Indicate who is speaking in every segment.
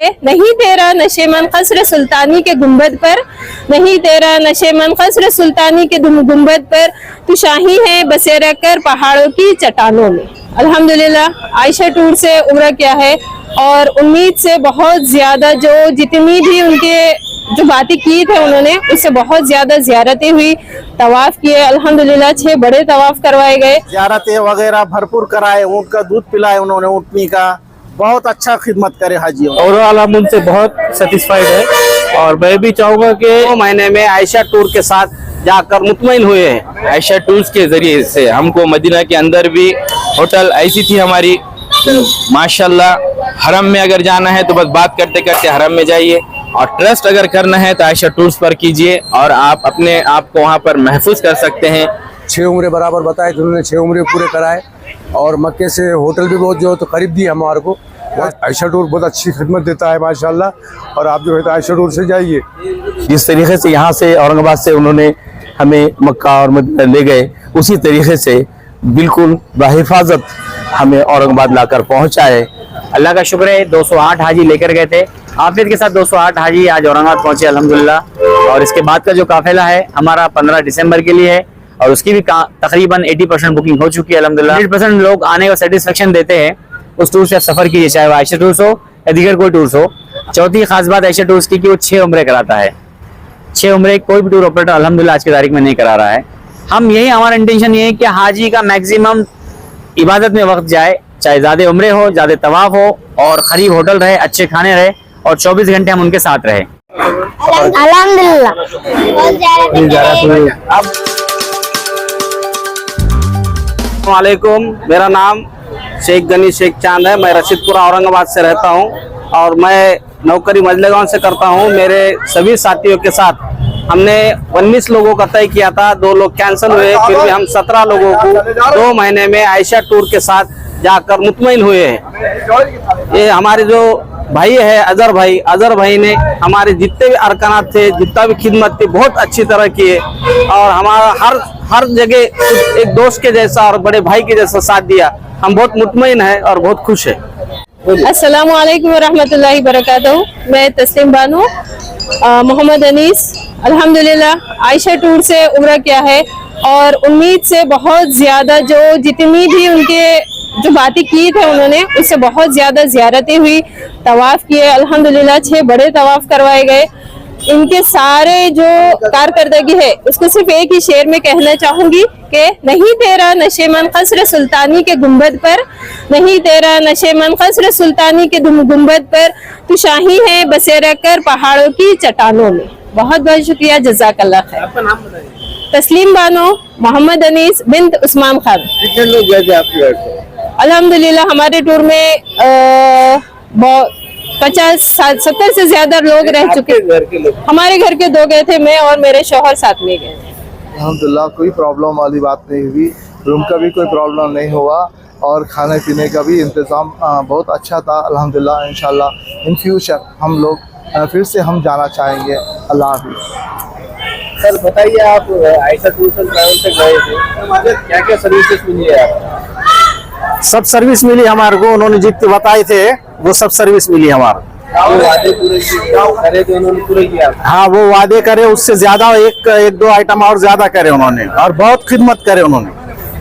Speaker 1: नहीं तेरा नशेमन कसर सुल्तानी के गुंबद पर, नहीं तेरा नशेमन कसर सुल्तानी के गुंबद पर, तू शाही है बसेरा कर पहाड़ों की चट्टानों में। अल्हम्दुलिल्लाह आयशा टूर से उम्रा किया है और उम्मीद से बहुत ज्यादा जो जितनी भी उनके जो बातें की थे उन्होंने उससे बहुत ज्यादा ज़ियारतें हुई, तवाफ किए। अल्हम्दुलिल्लाह 6 बड़े तवाफ करवाए गए,
Speaker 2: ज़ियारतें वगैरह भरपूर कराए, ऊँट का दूध पिलाए उन्होंने, ऊँटनी का बहुत अच्छा खिदमत करे हाजियों।
Speaker 3: ओवरऑल हम उनसे बहुत सेटिस्फाइड है और मैं भी चाहूँगा कि 2 महीने में आयशा टूर के साथ जाकर मुतमईन हुए हैं। आयशा टूर्स के जरिए से हमको मदीना के अंदर भी होटल ऐसी थी हमारी, माशाल्लाह। हरम में अगर जाना है तो बस बात करते करते हरम में जाइए, और ट्रस्ट अगर करना है तो आयशा टूर्स पर कीजिए और आप अपने आप को वहाँ पर महफूज कर सकते हैं।
Speaker 4: 6 उम्रे बराबर बताए थे उन्होंने, 6 उम्रे पूरे कराए और मक्के से होटल भी बहुत जो तो करीब दी हमारे को। आयशा टूर बहुत अच्छी खिदमत देता है माशाल्लाह, और आप जो है तो आयशा टूर से जाइए।
Speaker 5: जिस तरीके से यहाँ से औरंगाबाद से उन्होंने हमें मक्का और मदीना ले गए, उसी तरीके से बिल्कुल बहिफाजत हमें औरंगाबाद लाकर पहुँचाए।
Speaker 6: अल्लाह का शुक्र है 208 हाजी लेकर गए थे, आफियत के साथ 208 हाजी आज औरंगाबाद पहुंचे अल्हम्दुलिल्लाह। और इसके बाद का जो काफिला है हमारा 15 दिसंबर के लिए है और उसकी भी तकरीबन 80% बुकिंग हो चुकी है अल्हम्दुलिल्लाह। 100% लोग आने का सेटिस्फेक्शन देते हैं उस टूर से आप सफर कीजिए, चाहे वो आयशा टूर्स हो या दीगर कोई टूर्स हो। चौथी खास बात आयशा टूर्स की कि वो 6 उम्रे कराता है। 6 उम्रे कोई भी टूर ऑपरेटर अल्हम्दुलिल्लाह आज की तारीख में नहीं करा रहा है। हम यही हमारा इंटेंशन ये है कि हाजी का मैक्सिमम इबादत में वक्त जाए, चाहे ज्यादा उम्रे हो, ज्यादा तवाफ हो और करीब होटल रहे, अच्छे खाने रहे और 24 घंटे हम उनके साथ रहे।
Speaker 7: अल्हम्दुलिल्लाह।
Speaker 3: वालेकुम, मेरा नाम शेख गनी शेख चांद है। मैं रशीदपुरा औरंगाबाद से रहता हूं और मैं नौकरी मजलेगांव से करता हूं। मेरे सभी साथियों के साथ हमने 19 लोगों का तय किया था, 2 लोग कैंसिल हुए, फिर भी हम 17 लोगों को 2 महीने में आयशा टूर के साथ जाकर मुतमईन हुए हैं। ये हमारे जो भाई है अजहर भाई ने हमारे जितने भी अरकानात थे, जितना भी खिदमत थी बहुत अच्छी तरह किए और हमारा हर जगह एक दोस्त के जैसा और बड़े भाई के जैसा साथ दिया। हम बहुत मुतमईन है और बहुत खुश है।
Speaker 1: अस्सलामु अलैकुम वरहमतुल्लाहि वबरकातुहू। मैं तस्लीम बानो मोहम्मद अनीस, अल्हम्दुलिल्लाह आयशा टूर से उम्रा किया है और उम्मीद से बहुत ज्यादा जो जितनी भी उनके जो बातें की थे उन्होंने उससे बहुत ज्यादा ज़ियारतें हुई, तवाफ किए। अल्हम्दुलिल्लाह 6 बड़े तवाफ करवाए गए। इनके सारे जो कारकर्दगी है उसको सिर्फ एक ही शेर में कहना चाहूंगी कि नहीं तेरा नशेमन कसर सुल्तानी के गुंबद पर, नहीं तेरा नशेमन कसर सुल्तानी के गुंबद पर, तू शाही है बसेरा कर पहाड़ों की चट्टानों में। बहुत बहुत शुक्रिया, जज़ाकल्लाह खैर।
Speaker 3: आपका नाम बताइए।
Speaker 1: तस्लीम बानो, मोहम्मद अनीस बिन्त उस्मान खान।
Speaker 3: कितने लोग गए थे आपकी गाड़ी से?
Speaker 1: अल्हम्दुलिल्लाह हमारे टूर में 50-70 से ज्यादा लोग रह चुके।
Speaker 3: घर के लोग?
Speaker 1: हमारे घर के 2 गए थे, मैं और मेरे शौहर साथ में गए थे।
Speaker 8: अल्हम्दुलिल्लाह कोई प्रॉब्लम वाली बात नहीं हुई, रूम का भी कोई प्रॉब्लम नहीं हुआ और खाने पीने का भी इंतज़ाम बहुत अच्छा था अल्हम्दुलिल्लाह। इंशाल्लाह इन फ्यूचर हम लोग फिर से हम जाना चाहेंगे। अल्लाह हाफ़िज़।
Speaker 3: सर बताइए, आप आयशा टूर्स एंड ट्रैवल से गए थे, क्या क्या सर्विसेज मिली है आपको?
Speaker 2: सब सर्विस मिली हमारे को, उन्होंने जितने बताए थे वो सब सर्विस मिली हमारे।
Speaker 3: वादे पूरे किए उन्होंने पूरे किया?
Speaker 2: हाँ, वो वादे करे उससे ज्यादा, एक 2 आइटम और ज्यादा करे उन्होंने और बहुत खिदमत करे उन्होंने।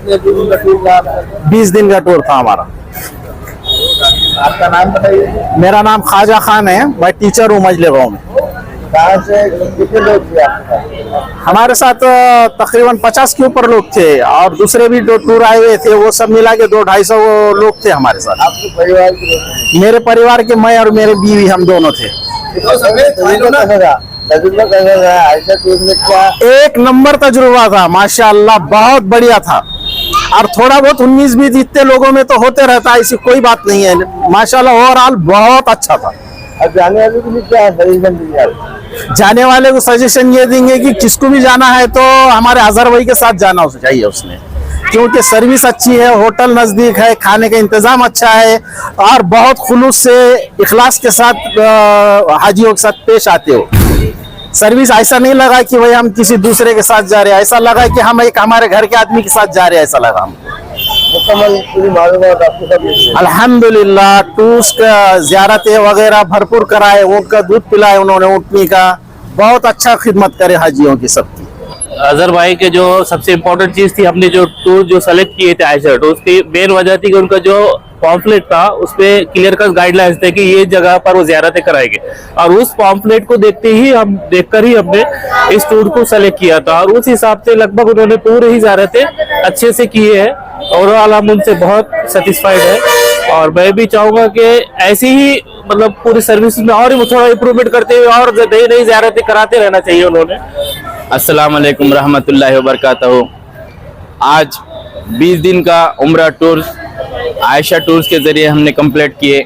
Speaker 3: कितने दिन का टूर था आपका?
Speaker 2: 20 दिन का टूर था हमारा।
Speaker 3: आपका नाम बताइए।
Speaker 2: मेरा नाम ख्वाजा खान है, मैं टीचर हूँ मजलेगांव में।
Speaker 3: कहाँ से कितने लोग थे आपके साथ?
Speaker 2: हमारे साथ तकरीबन 50 के ऊपर लोग थे और दूसरे भी जो टूर आए हुए थे वो सब मिला के 200-250 लोग थे हमारे साथ।
Speaker 3: आपके परिवार के लोग?
Speaker 2: मेरे परिवार के मैं और मेरे बीवी हम दोनों थे।
Speaker 3: आयशा टूर में क्या
Speaker 2: एक नंबर तजुर्बा था माशाअल्लाह, बहुत बढ़िया था। और थोड़ा बहुत 19-20 इतने लोगों में तो होते रहता है, ऐसी कोई बात नहीं है। माशाअल्लाह ओवरऑल बहुत अच्छा था।
Speaker 3: अब जाने वाले के लिए क्या सजेशन दीजिए आप?
Speaker 2: जाने वाले को सजेशन ये देंगे कि किसको भी जाना है तो हमारे अजहर भाई के साथ जाना चाहिए उसने, क्योंकि सर्विस अच्छी है, होटल नजदीक है, खाने का इंतजाम अच्छा है और बहुत खुलूस से इखलास के साथ हाजियों के साथ पेश आते हो। सर्विस ऐसा नहीं लगा कि भाई हम किसी दूसरे के साथ जा रहे हैं, ऐसा लगा कि हम एक हमारे घर के आदमी के साथ जा रहे हैं, ऐसा लगा हमको।
Speaker 8: मुकम्मल पूरी मालूमात आपको सब मिल गई।
Speaker 2: अल्हम्दुलिल्लाह टूर्स का ज़ियारतें वगैरह भरपूर कराए, ऊँट का दूध पिलाए उन्होंने, ऊँटनी का बहुत अच्छा खिदमत करे हाजियों की सबकी।
Speaker 5: अजहर भाई के जो सबसे इम्पोर्टेंट चीज थी, हमने जो टूर जो सेलेक्ट किए थे आयशा टूर, उसकी मेन वजह थी कि उनका जो पॉम्फलेट था उस पे क्लियर कट गाइडलाइंस थे कि ये जगह पर वो ज़ियारतें कराएंगे, और उस पॉम्फलेट को देखकर ही हमने इस टूर को सेलेक्ट किया था, और उस हिसाब से लगभग उन्होंने पूरे ही ज़ियारतें अच्छे से किए हैं। ओवरऑल हम उनसे बहुत सेटिस्फाइड है, और मैं भी चाहूंगा कि ऐसी ही मतलब पूरी सर्विस में और थोड़ा इम्प्रूवमेंट करते हुए और नई नई ज़ियारतें कराते रहना चाहिए उन्होंने।
Speaker 9: अस्सलाम वालेकुम रहमतुल्लाहि व बरकातहू। आज 20 दिन का उम्रा टूर आयशा टूर्स के ज़रिए हमने कंप्लीट किए।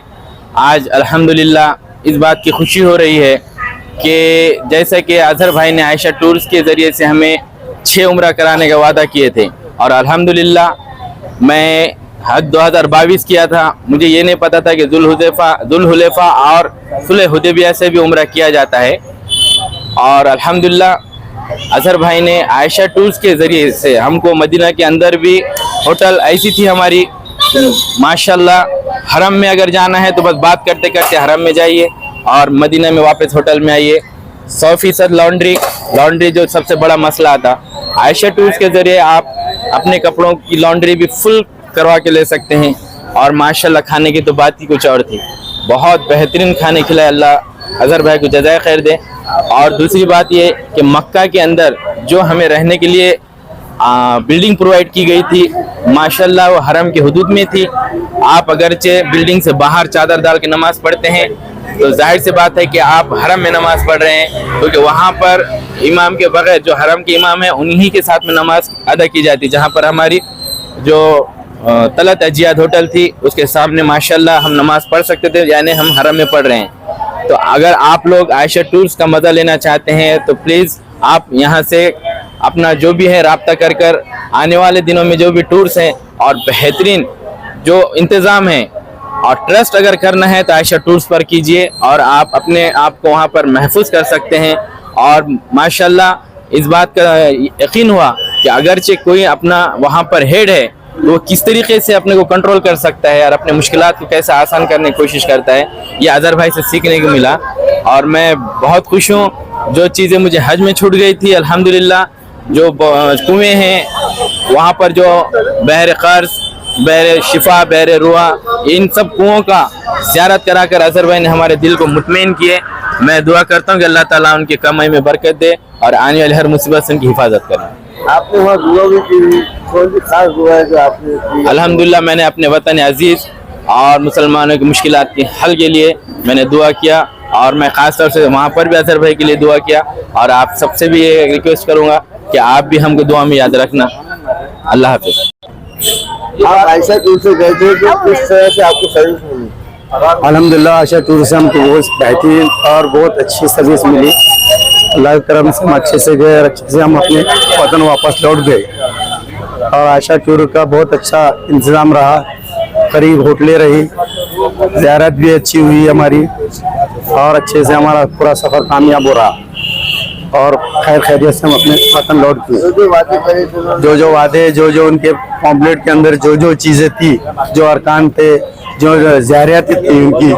Speaker 9: आज अल्हम्दुलिल्लाह इस बात की खुशी हो रही है कि जैसा कि अजहर भाई ने आयशा टूर्स के ज़रिए से हमें 6 उम्रा कराने का वादा किए थे, और अल्हम्दुलिल्लाह मैं हज 2022 किया था। मुझे ये नहीं पता था कि जुल्हुलैफा और सुलह हुदैबिया से भी उम्रा किया जाता है, और अल्हम्दुलिल्लाह अजहर भाई ने आयशा टूर्स के ज़रिए से हमको मदीना के अंदर भी होटल ऐसी थी हमारी माशाल्लाह। हरम में अगर जाना है तो बस बात करते करते हरम में जाइए, और मदीना में वापस होटल में आइए। 100% लॉन्ड्री जो सबसे बड़ा मसला था, आयशा टूर्स के ज़रिए आप अपने कपड़ों की लॉन्ड्री भी फुल करवा के ले सकते हैं। और माशाल्लाह खाने की तो बात ही कुछ और थी, बहुत बेहतरीन खाने खिलाए, अल्लाह अजहर भाई को जज़ाए खैर दे। और दूसरी बात ये कि मक्का के अंदर जो हमें रहने के लिए बिल्डिंग प्रोवाइड की गई थी, माशाल्लाह वो हरम के हुदूद में थी। आप अगरचे बिल्डिंग से बाहर चादर डाल के नमाज पढ़ते हैं तो जाहिर सी बात है कि आप हरम में नमाज पढ़ रहे हैं, क्योंकि वहाँ पर इमाम के बगैर जो हरम के इमाम है उन्हीं के साथ में नमाज अदा की जाती। जहाँ पर हमारी जो तलत अजियाद होटल थी उसके सामने माशाल्लाह हम नमाज पढ़ सकते थे, यानी हम हरम में पढ़ रहे हैं। तो अगर आप लोग आयशा टूर्स का मज़ा लेना चाहते हैं तो प्लीज़ आप यहाँ से अपना जो भी है राब्ता कर आने वाले दिनों में जो भी टूर्स हैं और बेहतरीन जो इंतज़ाम है और ट्रस्ट अगर करना है तो आयशा टूर्स पर कीजिए, और आप अपने आप को वहाँ पर महफूज कर सकते हैं। और माशाल्लाह इस बात का यकीन हुआ कि अगरचे कोई अपना वहाँ पर हेड है तो वो किस तरीके से अपने को कंट्रोल कर सकता है और अपने मुश्किलात को कैसे आसान करने की कोशिश करता है, ये अजहर भाई से सीखने को मिला। और मैं बहुत खुश हूँ, जो चीज़ें मुझे हज में छूट गई थी अल्हम्दुलिल्लाह, जो कुएँ हैं वहाँ पर जो बहर कर्ज, बहर शिफा, बहर रुआ, इन सब कुओं का ज़ियारत कराकर अजहर भाई ने हमारे दिल को मुतमईन किए। मैं दुआ करता हूँ कि अल्लाह ताला उनकी कमाई में बरकत दे और आने वाली हर मुसीबत से उनकी हिफाजत करे।
Speaker 8: आपने वहाँ दुआ भी की, कौन सी खास दुआ है जो आपने की?
Speaker 9: अल्हम्दुलिल्लाह मैंने अपने वतन अजीज़ और मुसलमानों की मुश्किलात के हल के लिए मैंने दुआ किया, और मैं ख़ास तौर से वहाँ पर भी अजहर भाई के लिए दुआ किया। और आप सबसे भी ये रिक्वेस्ट करूँगा कि आप भी हमको दुआ में याद रखना। अल्लाह हाफ़िज़।
Speaker 8: आप आयशा टूर से गए थे तो किस तरह से आपको सर्विस मिली?
Speaker 2: अल्हम्दुलिल्लाह आयशा टूर से हमको बहुत बेहतरीन और बहुत अच्छी सर्विस मिली। अल्लाह के करम से हम अच्छे से गए और अच्छे से हम अपने वतन वापस लौट गए। और आयशा टूर का बहुत अच्छा इंतज़ाम रहा, करीब होटलें रही, ज़ियारत भी अच्छी हुई हमारी, और अच्छे से हमारा पूरा सफ़र कामयाब हो रहा, और खैर खैरियत से हम अपने वतन लौट गए।
Speaker 8: जो वादे करे थे,
Speaker 2: जो वादे जो उनके पॉम्पलेट के अंदर जो चीज़ें थी, जो अरकान थे, जो ज़ियारतें थी, उनकी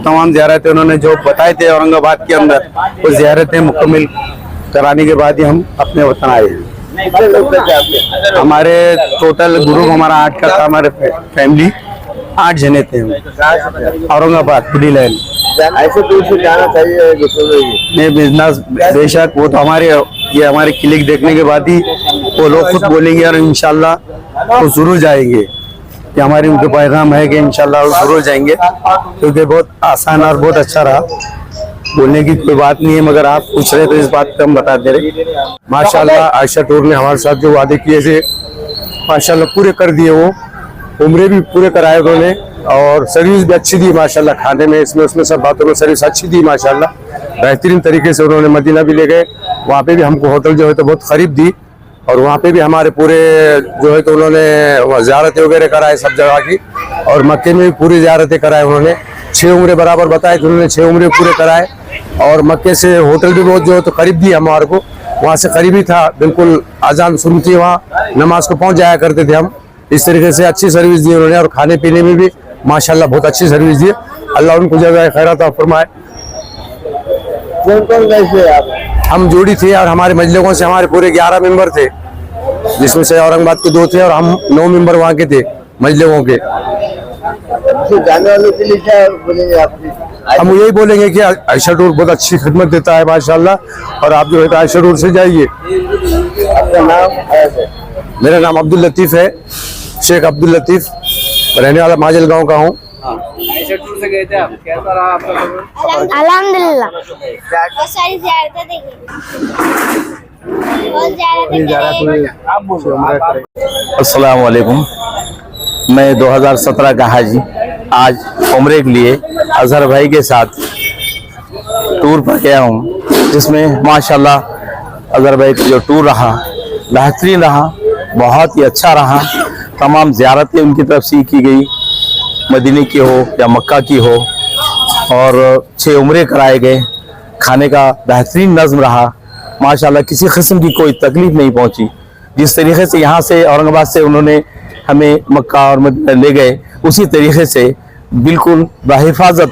Speaker 2: तमाम ज़ियारतें उन्होंने जो बताए थे औरंगाबाद के अंदर, वो ज़ियारतें मुकम्मल कराने के बाद ही हम अपने वतन आए। हमारे टोटल ग्रुप हमारा 8 का था, हमारे फैमिली 8 जने थे हम। औरंगाबाद पुडी लाइन
Speaker 8: ऐसे टूर से जाना चाहिए
Speaker 2: नहीं, बिजनेस बेशक वो तो ये हमारे क्लिक देखने के बाद ही वो लोग खुद बोलेंगे और इंशाल्लाह वो जरूर जाएंगे, कि हमारी उनके पैगाम है कि इंशाल्लाह वो जरूर जाएंगे, क्योंकि बहुत आसान और बहुत अच्छा रहा। बोलने की कोई बात नहीं है, मगर आप पूछ रहे तो इस बात को हम बता दे रहे।
Speaker 4: माशाल्लाह आयशा टूर ने हमारे साथ जो वादे किए थे माशाल्लाह पूरे कर दिए। वो उम्रे भी पूरे कराए उन्होंने, और सर्विस भी अच्छी दी माशाल्लाह। खाने में इसमें उसमें सब बातों में सर्विस अच्छी दी माशाल्लाह, बेहतरीन तरीके से उन्होंने मदीना भी ले गए। वहाँ पे भी हमको होटल जो है तो बहुत करीब दी, और वहाँ पे भी हमारे पूरे जो है तो उन्होंने ज़ियारतें वगैरह कराए सब जगह की, और मक्के में भी पूरी ज़ियारतें कराए उन्होंने। 6 उम्रे बराबर बताए थे उन्होंने, 6 उम्रे पूरे कराए। और मक्के से होटल भी बहुत जो है तो करीब दी हमारे को, वहाँ से करीबी था, बिल्कुल अजान सुनती वहाँ नमाज को पहुँच जाया करते थे हम। इस तरीके से अच्छी सर्विस दी उन्होंने, और खाने पीने में भी माशाल्लाह बहुत अच्छी सर्विस दी। अल्लाह उनको जज़ाए खैरात फरमाए।
Speaker 8: कौन कौन गए थे आप?
Speaker 4: हम जोड़ी थे और हमारे मजलिसों से हमारे पूरे 11 मेंबर थे, जिसमें से औरंगाबाद के 2 थे और हम 9 मेंबर वहाँ के थे मजलिसों के।
Speaker 8: जाने वालों के लिए क्या बोलेंगे आप?
Speaker 4: हम यही बोलेंगे कि आयशा टूर बहुत अच्छी खिदमत देता है माशाल्लाह, और आप जो है आयशा टूर से जाइए।
Speaker 8: आपका नाम?
Speaker 4: मेरा नाम अब्दुल लतीफ़ है, शेख अब्दुल लतीफ़, रहने वाला माजल गांव का हूँ।
Speaker 3: आयशा टूर से गए थे आप, कैसा रहा आपका सफर?
Speaker 7: अल्हम्दुलिल्लाह बहुत सारी ज़ियारतें देखी, बहुत ज़ियारतें करी।
Speaker 9: अस्सलाम वालेकुम। मैं 2017 का हाजी आज उम्रे के लिए अजहर भाई के साथ टूर पर गया हूँ, जिसमें माशाल्लाह अजहर भाई का जो टूर रहा बेहतरीन रहा, बहुत ही अच्छा रहा। तमाम ज़ियारतें उनकी तरफ से की गई, मदीने की हो या मक्का की हो, और 6 उम्रे कराए गए। खाने का बेहतरीन नज़्म रहा माशाल्लाह, किसी किस्म की कोई तकलीफ नहीं पहुंची। जिस तरीके से यहाँ से औरंगाबाद से उन्होंने हमें मक्का और मदीना ले गए, उसी तरीके से बिल्कुल बाहिफाजत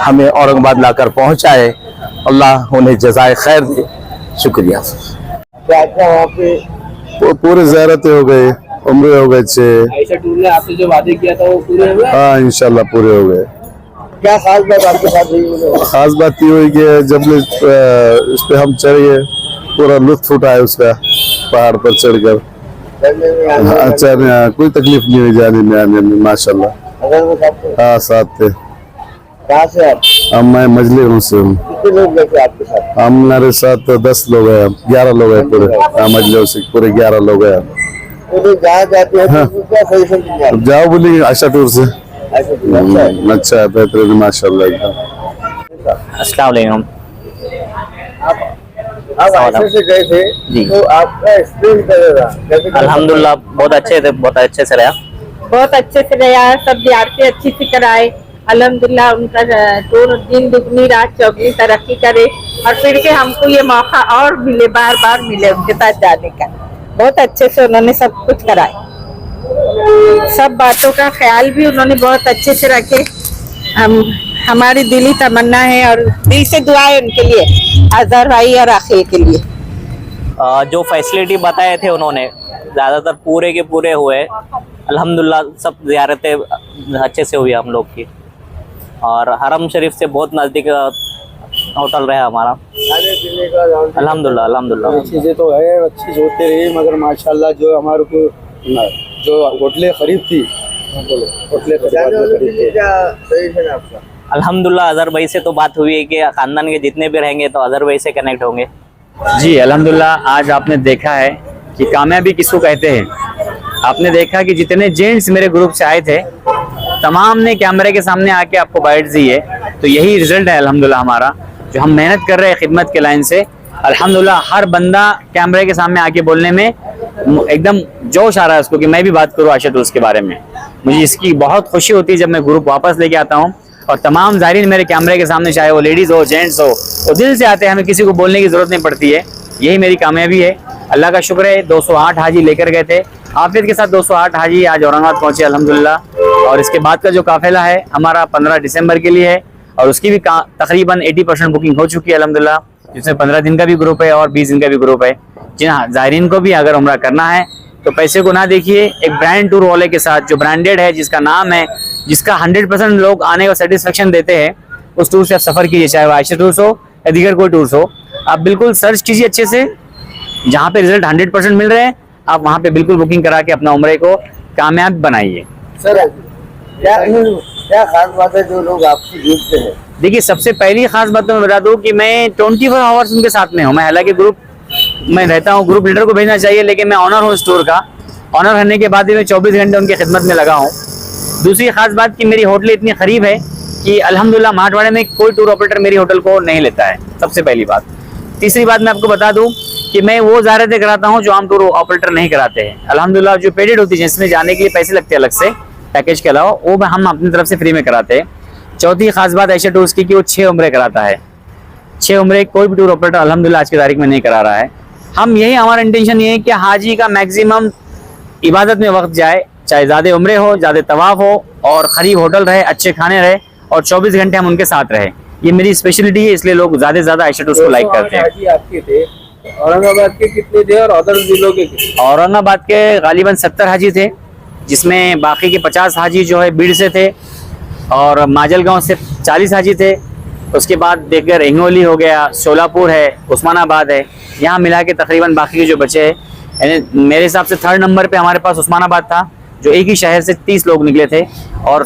Speaker 9: हमें औरंगाबाद लाकर पहुँचाए। अल्लाह उन्हें जज़ाए खैर दे। शुक्रिया।
Speaker 8: वहाँ पे
Speaker 2: पूरे ज़ियारतें हो गए, उम्रे हो गए 6।
Speaker 3: आयशा टूर ने आपसे जो वादे किया था वो पूरे हुए?
Speaker 2: हाँ इंशाल्लाह पूरे हो गए।
Speaker 8: क्या खास बात आपके साथ हुई?
Speaker 2: खास बात ये हुई कि जब इस पे हम चढ़ गए, पूरा लुत्फ उठाए उसका, पहाड़ पर चढ़कर। अच्छा नहीं, कोई तकलीफ नहीं हुई जाने में आने में माशाल्लाह। हाँ साथ थे।
Speaker 8: कहाँ से आप?
Speaker 2: मैं मजलिस से हूँ।
Speaker 8: कितने लोग गए थे आपके साथ?
Speaker 2: हमारे साथ 10 लोग हैं, 11 लोग हैं पूरे। हाँ मजलिस से पूरे 11 लोग हैं।
Speaker 8: वो लोग जहाँ जाते हैं तो क्या सजेशन देंगे आप?
Speaker 2: जाओ बोलिए आयशा टूर से।
Speaker 8: अच्छा
Speaker 2: अच्छा बेहतरीन माशाल्लाह एकदम।
Speaker 6: अस्सलाम वालेकुम।
Speaker 8: आप आयशा से गए थे
Speaker 6: जी।
Speaker 8: तो आपका एक्सपीरियंस कैसा रहा?
Speaker 6: अल्हम्दुलिल्लाह बहुत अच्छे थे, बहुत अच्छे से रहा।
Speaker 1: बहुत अच्छे से रहा, सब ज़ियारतें अच्छी से कराए। अल्हम्दुलिल्लाह उनका टूर दिन दुगनी रात चौगनी तरक्की करे, और फिर के हमको ये मौका और मिले, बार बार मिले उनके साथ जाने का। बहुत अच्छे से उन्होंने सब कुछ कराए, सब बातों का ख्याल भी उन्होंने बहुत अच्छे से रखे। हमारी दिली तमन्ना है और दिल से दुआ है उनके लिए, अजहर भाई और आखिर के लिए।
Speaker 6: जो फैसिलिटी बताए थे उन्होंने ज़्यादातर पूरे के पूरे हुए। अल्हम्दुलिल्लाह सब ज़ियारतें अच्छे से हुई हम लोग की, और हरम शरीफ से बहुत नज़दीक होटल रहा हमारा।
Speaker 8: खाने पीने का
Speaker 6: अल्हम्दुलिल्लाह अल्हम्दुलिल्लाह
Speaker 10: चीज़ें तो है, अच्छी होते रही, मगर माशाल्लाह जो हमारे को जो होटलें खरीद थी, होटलें
Speaker 8: जाने वालों के लिए क्या सजेशन है आपका?
Speaker 6: अल्हम्दुलिल्लाह अजहर भाई से तो बात हुई है कि खानदान के जितने भी रहेंगे तो अजहर भाई से कनेक्ट होंगे। जी अल्हम्दुलिल्लाह आज आपने देखा है कि कामयाबी किसको कहते हैं। आपने देखा कि जितने जेंट्स मेरे ग्रुप से आए थे, तमाम ने कैमरे के सामने आके आपको बाइट दी है, तो यही रिजल्ट है अल्हम्दुलिल्लाह हमारा, जो हम मेहनत कर रहे हैं खिदमत के लाइन से। अल्हम्दुलिल्लाह हर बंदा कैमरे के सामने आके बोलने में एकदम जोश आ रहा है उसको कि मैं भी बात करूँ आयशा टूर्स के बारे में। मुझे इसकी बहुत खुशी होती है जब मैं ग्रुप वापस लेके आता हूँ, और तमाम ज़ायरीन मेरे कैमरे के सामने, चाहे वो लेडीज़ हो जेंट्स हो, वो दिल से आते हैं, हमें किसी को बोलने की ज़रूरत नहीं पड़ती है। यही मेरी कामयाबी है, अल्लाह का शुक्र है। 208 हाजी लेकर गए थे, आफियत के साथ 208 हाजी आज औरंगाबाद पहुँचे अल्हम्दुलिल्लाह। और इसके बाद का जो काफिला है हमारा 15 दिसंबर के लिए है, और उसकी भी तकरीबन 80% बुकिंग हो चुकी है अल्हम्दुलिल्लाह, जिसमें 15 दिन का भी ग्रुप है और 20 दिन का भी ग्रुप है। जी हाँ, ज़ायरीन को भी अगर उम्रा करना है तो पैसे को ना देखिए, एक ब्रांड टूर वाले के साथ जो ब्रांडेड है, जिसका नाम है, जिसका 100% लोग आने का सेटिस्फेक्शन देते हैं, उस टूर से आप सफ़र कीजिए, चाहे वो आयशा टूर्स हो या दीगर कोई टूर्स हो। आप बिल्कुल सर्च कीजिए अच्छे से, जहाँ पे रिजल्ट 100% मिल रहे हैं, आप वहाँ पे बिल्कुल बुकिंग करा के अपना उम्रे को कामयाब बनाइए।
Speaker 8: सर क्या खास बात है जो लोग आपसे जुड़ते हैं?
Speaker 6: देखिए सबसे पहली खास बात तो मैं बता दूं कि मैं 24 आवर्स उनके साथ में हूँ। मैं हालांकि ग्रुप में रहता हूँ, ग्रुप लीडर को भेजना चाहिए, लेकिन मैं ऑनर हूँ स्टोर का। ऑनर रहने के बाद भी मैं 24 घंटे उनकी खिदमत में लगा हूँ। दूसरी खास बात कि मेरी होटल इतनी करीब है कि अल्हम्दुलिल्लाह मराठवाड़े में कोई टूर ऑपरेटर मेरी होटल को नहीं लेता है, सबसे पहली बात। तीसरी बात मैं आपको बता दूं कि मैं वो ज़ियारतें कराता हूँ जो आम टूर ऑपरेटर नहीं कराते हैं अल्हम्दुलिल्लाह। जो पेडेड होती है, जिसमें जाने के लिए पैसे लगते हैं अलग से पैकेज के अलावा, वो हम अपनी तरफ से फ्री में कराते हैं। चौथी खास बात आयशा टूर्स की कि वो 6 उम्रे कराता है। 6 उम्रे कोई भी टूर ऑपरेटर अल्हम्दुलिल्लाह आज की तारीख में नहीं करा रहा है। हम यही, हमारा इंटेंशन ये है कि हाजी का मैक्सिमम इबादत में वक्त जाए, चाहे ज़्यादा उम्रे हो, ज़्यादा तवाफ हो और करीब होटल रहे, अच्छे खाने रहे और 24 घंटे हम उनके साथ रहे। ये मेरी स्पेशलिटी है, इसलिए लोग ज़्यादा से ज़्यादा आयशा टूर्स को लाइक करते हैं।
Speaker 3: हाजी आपके थे, औरंगाबाद के कितने थे और अदर जिलों के कितने?
Speaker 6: औरंगाबाद के गालिबन 70 हाजी थे, जिसमें बाकी के 50 हाजी जो है बीड़ से थे और माजलगांव से 40 हाजी थे। उसके बाद देखकर हिंगोली हो गया, सोलापुर है, उस्मानाबाद है, यहाँ मिला के तकरीबन बाकी के जो बचे हैं, यानी मेरे हिसाब से 3rd नंबर पे हमारे पास उस्मानाबाद था, जो एक ही शहर से 30 लोग निकले थे, और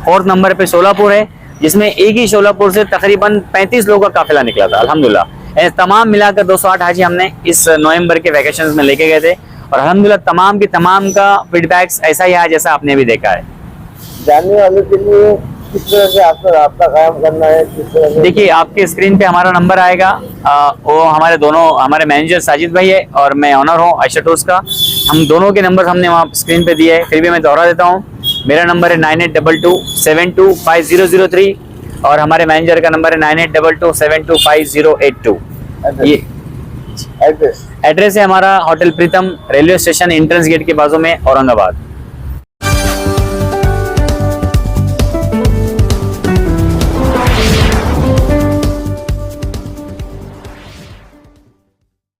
Speaker 6: 4th नंबर पे सोलापुर है, जिसमें एक ही सोलापुर से तकरीबन 35 लोगों का काफिला निकला था अल्हम्दुलिल्लाह। यानी तमाम मिलाकर 208 हाजी हमने इस नवंबर के वैकेशन में लेके गए थे और अल्हम्दुलिल्लाह तमाम की तमाम का फीडबैक्स ऐसा ही है जैसा आपने भी देखा है।
Speaker 10: जानने वालों के लिए किस तरह से आपका रास्ता कायम करना है, किस तरह से?
Speaker 6: देखिए आपके स्क्रीन पे हमारा नंबर आएगा, वो हमारे मैनेजर साजिद भाई है और मैं ऑनर हूँ आयशा टूर्स का। हम दोनों के नंबर हमने वहाँ स्क्रीन पे दिए है, फिर भी मैं दोहरा देता हूँ। मेरा नंबर है 9822725003 और हमारे मैनेजर का नंबर है 9822725082। ये
Speaker 10: एड्रेस
Speaker 6: एड्रेस है हमारा होटल प्रीतम, रेलवे स्टेशन एंट्रेंस गेट के बाजू में, औरंगाबाद।